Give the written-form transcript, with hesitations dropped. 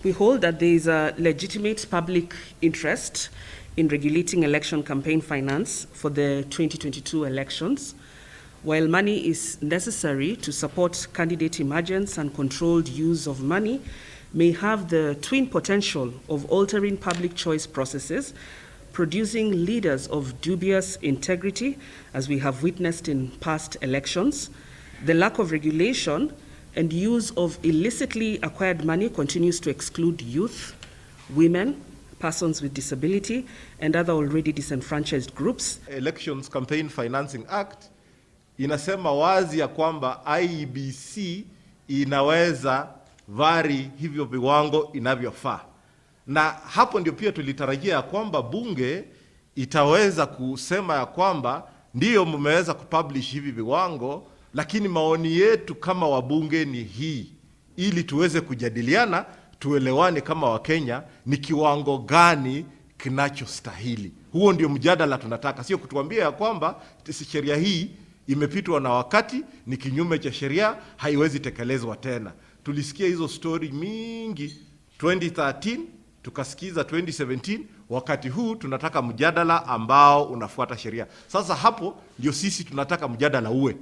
We hold that there is a legitimate public interest in regulating election campaign finance for the 2022 elections. While money is necessary to support candidate emergence and controlled use of money, may have the twin potential of altering public choice processes, producing leaders of dubious integrity, as we have witnessed in past elections. The lack of regulation and use of illicitly acquired money continues to exclude youth, women, persons with disability, and other already disenfranchised groups. Elections Campaign Financing Act inasema wazi ya kwamba IEBC inaweza vari hivyo viwango inavyofaa. Na hapo ndio pia tulitarajia kwamba bunge itaweza kusema ya kwamba ndiyo mmeweza kupublish hivi viwango, lakini maoni yetu kama wabunge ni hii, ili tuweze kujadiliana, tuelewane kama Wakenya ni kiwango gani kinachostahili. Huo ndio mjadala tunataka, sio kutuambia ya kwamba sheria hii imepitwa na wakati, ni kinyume cha sheria, haiwezi tekelezwa tena. Tulisikia hizo story mingi 2013, tukasikiza 2017, wakati huu tunataka mjadala ambao unafuata sheria. Sasa hapo ndio sisi tunataka mjadala uwe.